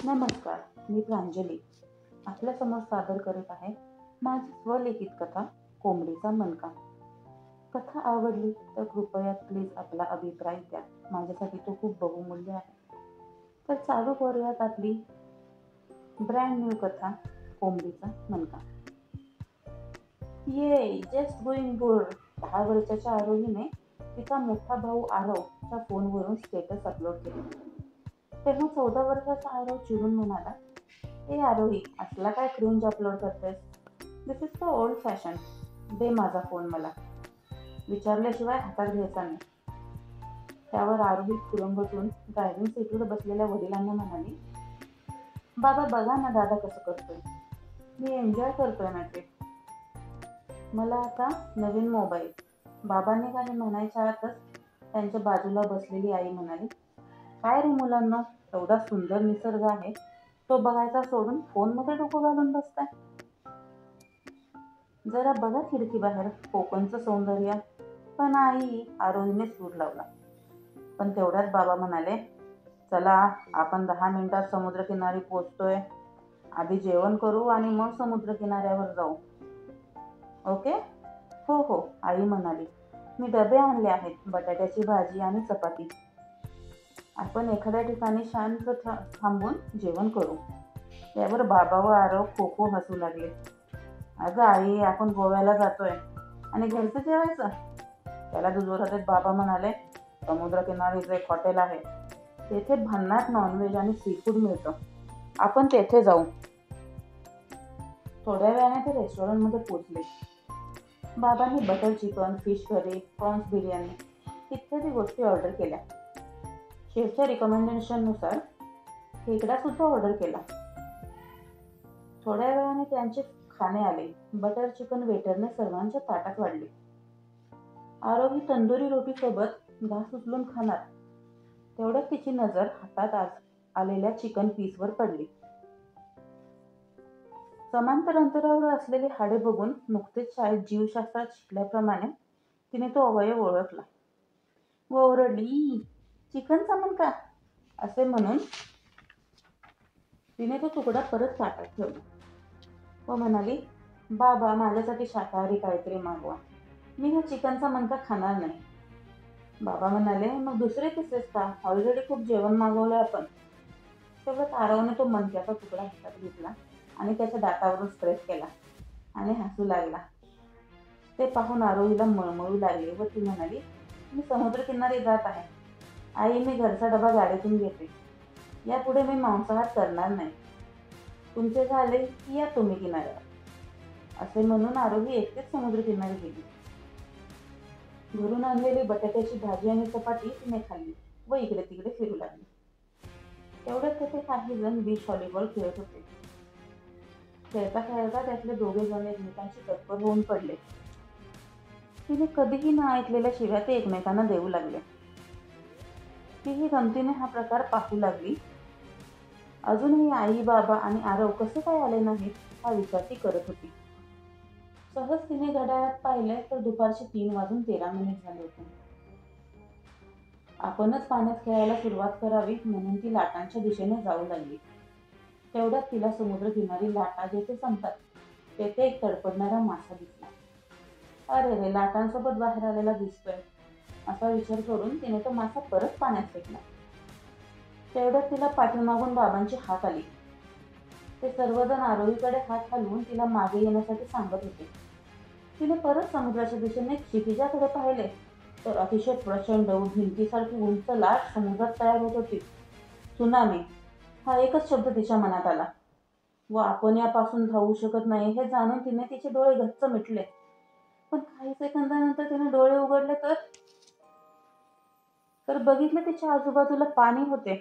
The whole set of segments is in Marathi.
नमस्कार, मी प्रांजली आपल्यासमोर सादर करत आहे माझी स्वलिखित कथा कोंबडीचा मनका. कथा आवडली तर कृपया प्लीज आपला अभिप्राय द्या. माझ्यासाठी तो खूप बहुमूल्य आहे. तर चालू करूयात आपली ब्रँड न्यू कथा कोंबडीचा मनका. ये जस्ट गोइंग गुड. 10 वर्षाच्या आरोहीने तिचा मोठा भाऊ आरवच्या फोनवरून स्टेटस अपलोड केले. तेव्हा 14 वर्षाचा आरव चिडून म्हणाला, ए आरोही, असला काय क्रिंज अपलोड करतेस? दिस इज द ओल्ड फॅशन. दे माझा फोन मला. विचारल्याशिवाय हातात घ्यायचा नाही. त्यावर आरोही कुरंगटून ड्रायव्हिंग सीटवर बसलेल्या वडिलांना म्हणाली, बाबा बघा ना दादा कसं करतोय. मी एन्जॉय करतोय ना ट्रिप. मला आता नवीन मोबाईल. बाबांनी काही म्हणायच्या आतच त्यांच्या बाजूला बसलेली आई म्हणाली, काय रे मुलांना, एवढा सुंदर निसर्ग आहे, तो बघायचा सोडून फोनमध्ये डोकं घालून बसताय. जरा बघा खिडकी बाहेर कोकणचं सौंदर्य. पण आई, आरोहीने सूर लावला. पण तेवढ्यात बाबा म्हणाले, चला आपण 10 मिनिटात समुद्रकिनारी पोहोचतोय. आधी जेवण करू आणि मग समुद्रकिनाऱ्यावर जाऊ. ओके? हो हो, आई म्हणाली. मी डबे आणले आहेत, बटाट्याची भाजी आणि चपाती. आपण एखाद्या ठिकाणी शांत थांबून जेवण करू. यावर बाबा व आरव खो खो हसू लागले. अगं आई, आपण गोव्याला जातोय आणि घरचं जेवायचं? त्याला दुजोरा देत बाबा म्हणाले, समुद्रकिनारीचं एक हॉटेल आहे, तेथे भन्नाट नॉनव्हेज आणि सी फूड मिळतं, आपण तेथे जाऊ. थोड्या वेळाने ते रेस्टॉरंटमध्ये पोचले. बाबांनी butter chicken, fish curry, prawns biryani इत्यादी गोष्टी ऑर्डर केल्या. शेफच्या रिकमेंडेशननुसार खेकडा सुद्धा ऑर्डर केला. थोड्या वेळाने त्यांचे खाणे आले. बटर चिकन वेटरने सर्वांच्या ताटात वाढले. आरोही तंदुरी रोटी सोबत घास उचलून खाणार. तेवढ्यात तिची नजर हातात आलेल्या चिकन पीसवर पडली. समांतर अंतरावर असलेली हाडे बघून नुकतेच शाळेत जीवशास्त्रात शिकल्याप्रमाणे तिने तो अवयव ओळखला व ओरडली, चिकनचा मनका, असे म्हणून तिने तो तुकडा परत ताटात ठेवला व म्हणाली, बाबा माझ्यासाठी शाकाहारी काहीतरी मागवा, मी हा चिकनचा मनका खाणार नाही. बाबा म्हणाले, मग दुसरे पिसेस का, ऑलरेडी खूप जेवण मागवलं आपण. तेवढ्यात आरवने तो मनक्याचा तुकडा हातात घेतला आणि त्याच्या दातावरून स्प्रेस केला आणि हसू लागला. ते पाहून आरोहीला मळमळू लागले व ती म्हणाली, मी समुद्रकिनारी जात आहे. आई, मी घरचा डबा गाडीतून घेते. यापुढे मी मांसाहार करणार नाही. तुमचे झाले की या तुम्ही किनाऱ्यावर. असे म्हणून आरोही एकटेच समुद्रकिनारी गेली. घरून आणलेली बटाट्याची भाजी आणि चपाती तिने खाल्ली व इकडे तिकडे फिरू लागली. तेवढ्यात तेथे काही जण बीच व्हॉलीबॉल खेळत होते. खेळता खेळता त्यातले 2 जण एकमेकांशी तत्पर होऊन पडले. तिने कधीही न ऐकलेल्या शिव्या ते एकमेकांना देऊ लागले. तीही गमतीने हा प्रकार पाहू लागली. अजूनही आई, बाबा आणि आरव कसे काय आले नाहीत हा विचार ती करत होती. सहज तिने घड्याळात पाहिले तर दुपारचे 3:13 झाले होते. आपणच पाण्यात खेळायला सुरुवात करावी म्हणून ती लाटांच्या दिशेने जाऊ लागली. तेवढ्यात तिला समुद्रकिनारी लाटा जेथे संपतात तेथे एक तडपडणारा मासा दिसला. अरे रे, लाटांसोबत बाहेर आलेला दिसतोय, असा विचार करून तिने तो मासा परत पाण्यात फेकला. तेवढ्यात तिला पाठीमागून बाबांची हाक आली. ते सर्वजण आरोहीकडे हात हलवून तिला मागे येण्यासाठी सांगत होते. तिने परत समुद्राच्या दिशेने क्षितिजाकडे पाहिले तर अतिशय प्रचंड भिंतीसारखी उंच लाट समुद्रात तयार होत होती. त्सुनामी हा एकच शब्द तिच्या मनात आला व आपण यापासून धावू शकत नाही हे जाणून तिने तिचे डोळे गच्च मिटले. पण काही सेकंदानंतर तिने डोळे उघडले तर बघितले तिच्या आजूबाजूला पाणी होते.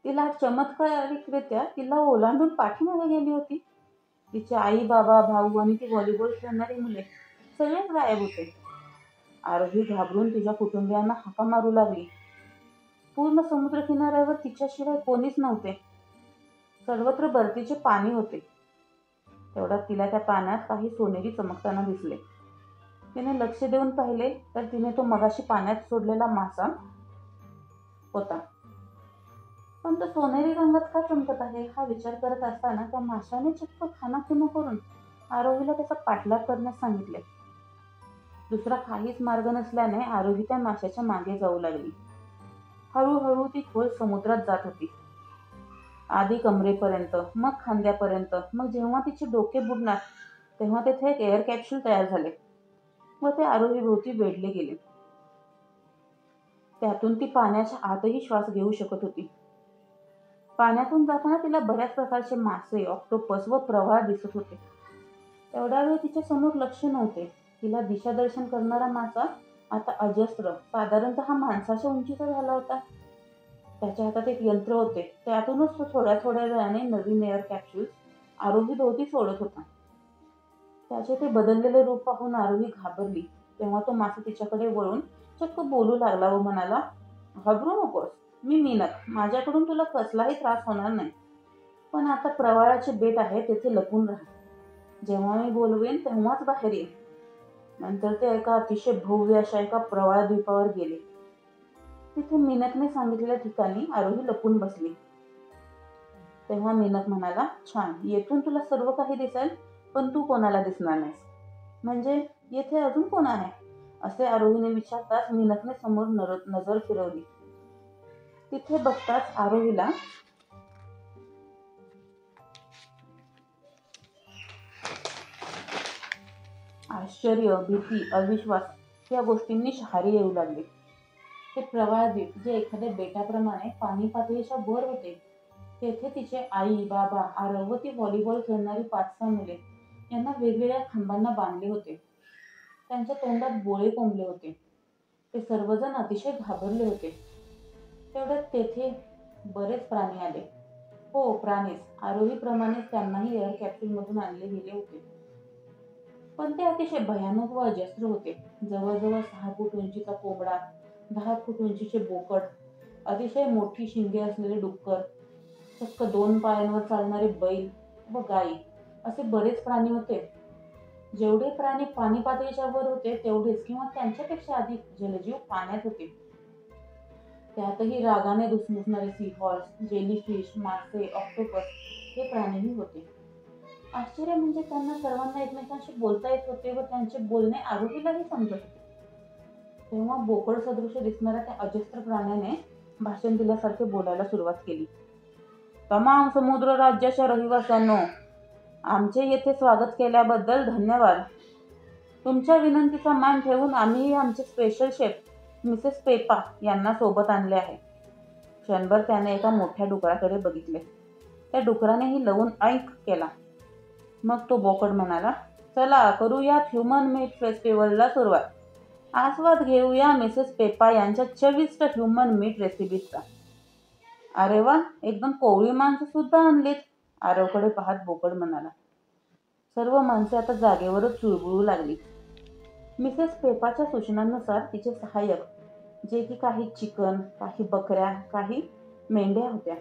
तिला चमत्कारिकरित्या किल्ला ओलांडून पाठीमागे गेली होती. तिचे आई, बाबा, भाऊ आणि ती व्हॉलीबॉल खेळणारी मुले सगळेच गायब होते. आरोही घाबरून तिच्या कुटुंबियांना हाका मारू लागली. पूर्ण समुद्रकिनाऱ्यावर तिच्याशिवाय कोणीच नव्हते. सर्वत्र बर्फीचे पाणी होते. तेवढ्यात तिला त्या पाण्यात काही सोनेरी चमकताना दिसले. तिने लक्ष देऊन पाहिले तर तिने तो मगाशी पाण्यात सोडलेला मासा होता. पण पण तो सोनेरी रंगात का चमकत आहे हा विचार करत असताना त्या माशाने चक्क खानाखुणा करून आरोहीला त्याचा पाठलाग करण्यास सांगितले. दुसरा काहीच मार्ग नसल्याने आरोही त्या माशाच्या मागे जाऊ लागली. हळूहळू ती खोल समुद्रात जात होती. आधी कमरेपर्यंत, मग खांद्यापर्यंत, मग जेव्हा तिचे डोके बुडणार तेव्हा तेथे एक एअर कॅप्सूल तयार झाले व ते आरोहीभोवती वेढले गेले. त्यातून ती पाण्याच्या आतही श्वास घेऊ शकत होती. पाण्यातून जाताना तिला बऱ्याच प्रकारचे मासे, ऑक्टोपस व प्रवाळ दिसत होते. एवढा वेळ तिच्या समोर लक्ष नव्हते. तिला दिशादर्शन करणारा मासा आता अजस्त्र, साधारणतः माणसाच्या उंचीचा झाला होता. त्याच्या हातात एक यंत्र होते. त्यातूनच तो थोड्या थोड्या वेळाने नवीन एअर कॅप्सूल्स आरोही भोवती सोडत होता. त्याचे ते बदललेले रूप पाहून आरोही घाबरली. तेव्हा तो मासा तिच्याकडे वळून चक्क बोलू लागला व म्हणाला, घाबरू नकोस, मी मीनक, माझ्याकडून तुला कसलाही त्रास होणार नाही. पण आता प्रवाळाचे बेट आहे तेथे लपून राहा. जेव्हा मी बोलवेन तेव्हाच बाहेर ये. नंतर ते एका अतिशय भव्य अशा एका प्रवाळ द्वीपावर गेले. तिथे मीनकने सांगितलेल्या ठिकाणी आरोही लपून बसली. तेव्हा मीनक म्हणाला, छान, येथून तुला सर्व काही दिसेल पण तू कोणाला दिसणार नाहीस. म्हणजे येथे अजून कोण आहे असे आरोहीने विचारताच मीनकने समोर नजर फिरवली. तिथे बघताच आरोहीला आश्चर्य, भीती, अविश्वास या गोष्टींनी शहारी येऊ लागली. ते प्रवाळ द्वीप जे एखाद्या बेटाप्रमाणे पाणी पातळीच्या वर होते, तेथे तिचे आई, बाबा, आरव व ती व्हॉलीबॉल खेळणारी 5-6 मुले यांना वेगवेगळ्या खांबांना बांधले होते. त्यांच्या तोंडात बोळे कोंबले होते. ते सर्वजण अतिशय घाबरले होते. तेवढ्यात तेथे बरेच प्राणी आले. हो, प्राणीच. आरोहीप्रमाणेच त्यांनाही एअर कॅप्सूलमधून आणले गेले होते. पण ते अतिशय भयानक व अजस्त्र होते. जवळजवळ 6 फूट उंचीचा कोंबडा, 10 फूट उंचीचे बोकड, अतिशय मोठी शिंगे असलेले डुक्कर, चक्क 2 पायांवर चालणारे बैल व गायी असे बरेच प्राणी होते. जेवढे प्राणी पाणी पातळीच्या वर होते तेवढेच किंवा त्यांच्यापेक्षा अधिक जलजीव पाण्यात होते. त्यातही रागाने धुसमुसणारे सी हॉर्स, जेलीफिश, मासे, ऑक्टोपस हे प्राणीही होते. आश्चर्य म्हणजे त्यांना सर्वांना एकमेकांशी बोलता येत होते व त्यांचे बोलणे आरोहीलाही समजत होते. तेव्हा बोकड सदृश दिसणाऱ्या त्या अजस्त्र प्राण्याने भाषण दिल्यासारखे बोलायला सुरुवात केली. तमाम समुद्र राज्याच्या रहिवाशांनो, आमचे येथे स्वागत केल्याबद्दल धन्यवाद. तुमच्या विनंतीचा मान ठेवून आम्ही आमचे स्पेशल शेफ मिसेस पेपा यांना सोबत आणले आहे. क्षणभर त्याने एका मोठ्या डुकराकडे बघितले. त्या डुकरानेही लवून ऐक केला. मग तो बोकड म्हणाला, चला करूयात ह्युमन मीट फेस्टिवलला सुरुवात. आस्वाद घेऊया मिसेस पेपा यांच्या चविष्ट ह्युमन मीट रेसिपीचा. अरे वा, एकदम कोवळी माणसं सुद्धा आणलीत, आरवकडे पाहत बोकड म्हणाला. सर्व माणसे आता जागेवरच चुळबुळू लागली. मिसेस पेपाच्या सूचनांनुसार तिचे सहाय्यक, जे की काही चिकन, काही बकऱ्या, काही मेंढ्या होत्या,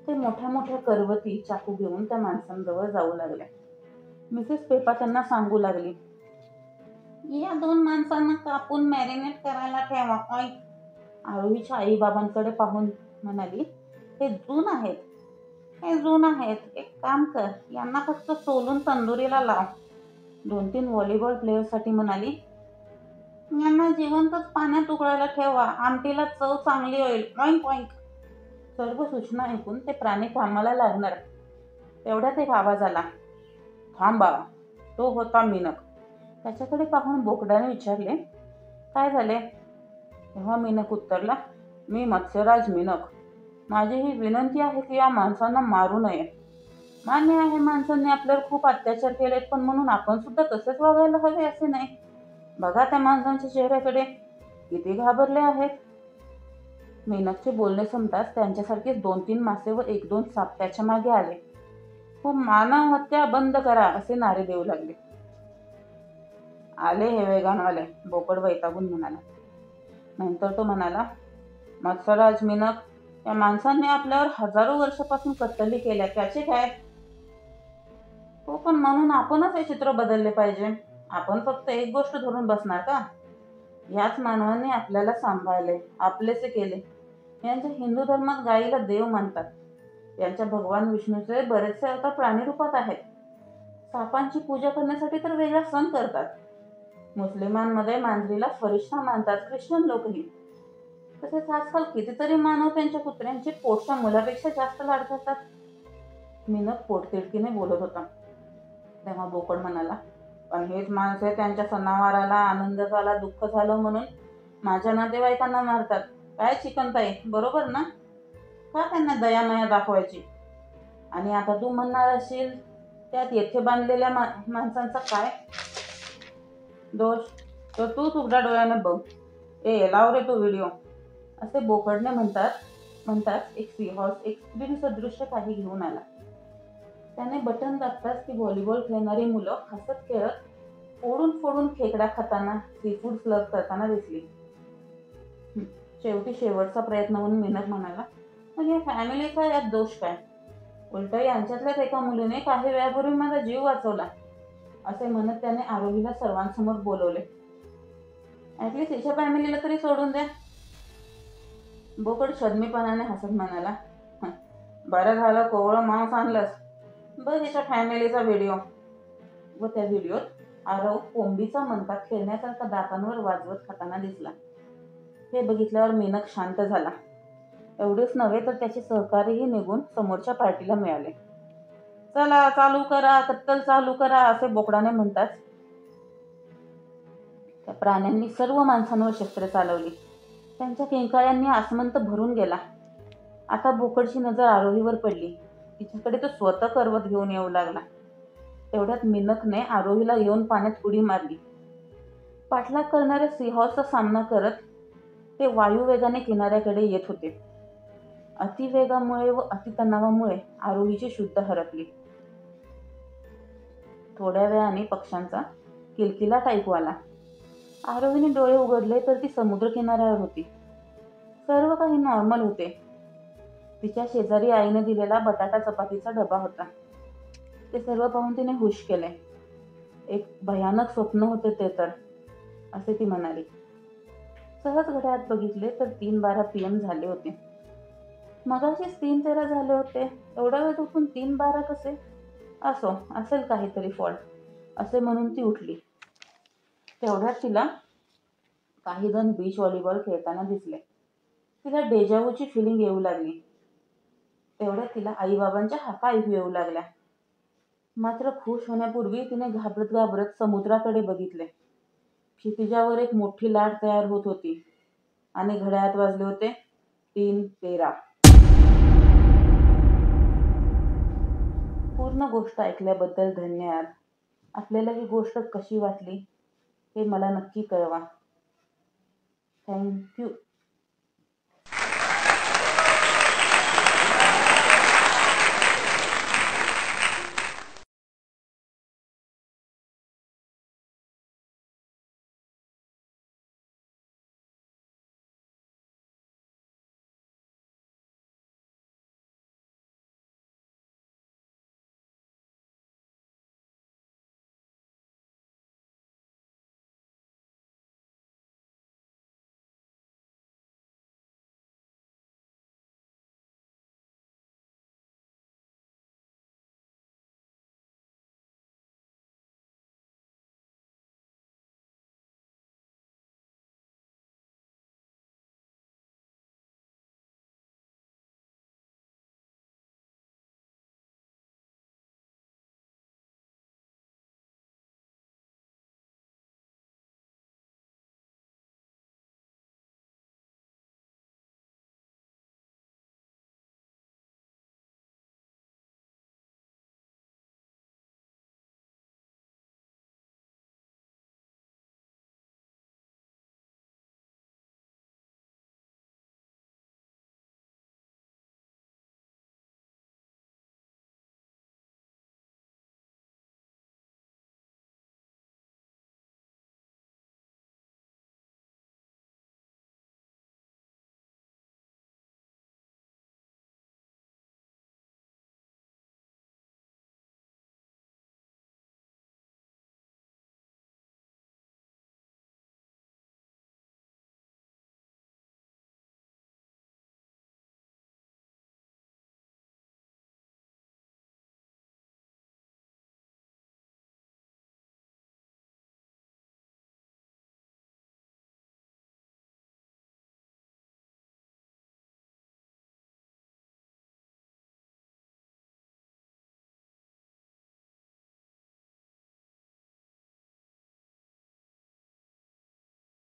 ते मोठ्या मोठ्या करवती चाकू घेऊन त्या माणसांजवळ जाऊ लागल्या. मिसेस पेपा त्यांना सांगू लागली, या 2 माणसांना कापून मॅरिनेट करायला ठेवा. आरोहीच्या आई बाबांकडे पाहून म्हणाली, हे जून आहेत. एक काम कर, यांना फक्त सोलून तंदुरीला लाव. 2-3 व्हॉलीबॉल प्लेयरसाठी म्हणाली, यांना जिवंतच पाण्यात उकळायला ठेवा, आमटीला चव चांगली होईल. Oink oink. सर्व सूचना ऐकून ते प्राणी कामाला लागणार. तेवढ्यात एक आवाज आला. थांबा. तो होता मीनक. त्याच्याकडे पाहून बोकडाने विचारले, काय झाले? तेव्हा मीनक उत्तरला, मी मत्स्यराज मीनक. माझी ही विनंती आहे की या माणसांना मारू नये. मान्य आहे माणसांनी आपल्यावर खूप अत्याचार केलेत, पण म्हणून आपण सुद्धा तसेच वागायला हवे असे नाही. बघा त्या माणसांच्या चेहऱ्याकडे, किती घाबरले आहेत. मीनकचे बोलणे संपताच त्यांच्यासारखेच 2-3 मासे व 1-2 साप त्याच्या मागे आले. हो, मानव हत्या बंद करा असे नारे देऊ लागले. आले हे वेगानवाले, बोकड वैतागून म्हणाला. नंतर तो म्हणाला, मत्स्यराज मीनक, या माणसांनी आपल्यावर हजारो वर्षापासून कत्तली केल्या, त्याचे काय? हो, पण म्हणून आपणच हे चित्र बदलले पाहिजे. आपण फक्त एक गोष्ट धरून बसणार का? याच मानवाने आपल्याला सांभाळले, आपलेसे केले. यांच्या हिंदू धर्मात गायीला देव मानतात. यांच्या भगवान विष्णूचे बरेचसे अवतार प्राणी रूपात आहेत. सापांची पूजा करण्यासाठी तर वेगळा सण करतात. मुस्लिमांमध्ये मांजरीला फरिश्ता मानतात, ख्रिश्चन लोकही. तसेच आजकाल कितीतरी मानव त्यांच्या कुत्र्यांची पोटच्या मुलापेक्षा जास्त लाड करतात. मीनक पोटतिडकीने बोलत होता. तेव्हा बोकड म्हणाला, पण हेच माणसे त्यांच्या सणावाराला आनंद झाला, दुःख झालं म्हणून माझ्या नातेवाईकांना मारतात. काय चिकनताई, बरोबर ना? का त्यांना दयामया दाखवायची? आणि आता तू म्हणणार असशील त्यात येथे बांधलेल्या माणसांचा काय दोष? तर तूच उघड्या डोळ्याने बघ. लाव रे तो व्हिडिओ, असे बोकडने म्हणतात एक सीहॉर्स एक स्प्रिंग सदृश्य काही घेऊन आला. त्याने बटन दाबताच ती व्हॉलीबॉल खेळणारी मुलं हसत खेळत फोडून फोडून खेकडा खाताना, सीफूड स्लग करताना दिसली. शेवटचा प्रयत्न म्हणून मीनक म्हणाला, मग या फॅमिलीचा यात दोष काय? उलट यांच्यातल्याच एका मुलीने काही वेळापूर्वी माझा जीव वाचवला, असे म्हणत त्याने आरोहीला सर्वांसमोर बोलवले. ऍटलीस्ट तिच्या फॅमिलीला तरी सोडून द्या. बोकड शदमीपणाने हसत म्हणाला, बरं झालं कोवळं मांस आणलंस. बघ हिच्या फॅमिलीचा व्हिडिओ. व त्या व्हिडिओत आरव कोंबीचा मनका खेळण्यासारखा दातांवर वाजवत खाताना दिसला. हे बघितल्यावर मीनक शांत झाला. एवढेच नव्हे तर त्याचे सहकारीही निघून समोरच्या पार्टीला मिळाले. चला चालू करा, कत्तल चालू करा, असे बोकडाने म्हणतात त्या प्राण्यांनी सर्व माणसांवर शस्त्रे चालवली. त्यांच्या किंकाळ्यांनी आसमंत भरून गेला. आता बोकडची नजर आरोहीवर पडली. तिच्याकडे तो स्वतः करवत घेऊन येऊ लागला. तेवढ्यात मिनकने आरोहीला घेऊन पाण्यात उडी मारली. पाठलाग करणाऱ्या सिंहाचा सामना करत ते वायुवेगाने किनाऱ्याकडे येत होते. अतिवेगामुळे व अतितणावामुळे आरोहीची शुद्ध हरपली. थोड्या वेळाने पक्ष्यांचा किलकिलाट ऐकू आला. आरोहीने डोळे उघडले तर ती समुद्र किनाऱ्यावर होती. सर्व काही नॉर्मल होते. तिच्या शेजारी आईने दिलेला बटाटा चपातीचा डबा होता. ते सर्व पाहून तिने हुश केले. एक भयानक स्वप्न होते ते तर, असे ती म्हणाली. सहज घड्याळात बघितले तर 3:12 PM झाले होते. मगाशीच 3:13 झाले होते. एवढा वेळ उठून 3:12 कसे? असेल काहीतरी फॉल्ट, असे म्हणून ती उठली. तेवढ्यात तिला काही जण बीच व्हॉलीबॉल खेळताना दिसले. तिला डेजावूची फिलिंग येऊ लागली. तेवढ्यात तिला आईबाबांच्या हाका ऐकू येऊ लागल्या. मात्र खुश होण्यापूर्वी तिने घाबरत घाबरत समुद्राकडे बघितले. क्षितिजावर एक मोठी लाट तयार होत होती आणि घड्याळात वाजले होते 3:13. पूर्ण गोष्ट ऐकल्याबद्दल धन्यवाद. आपल्याला ही गोष्ट कशी वाटली हे मला नक्की कळवा. थँक्यू.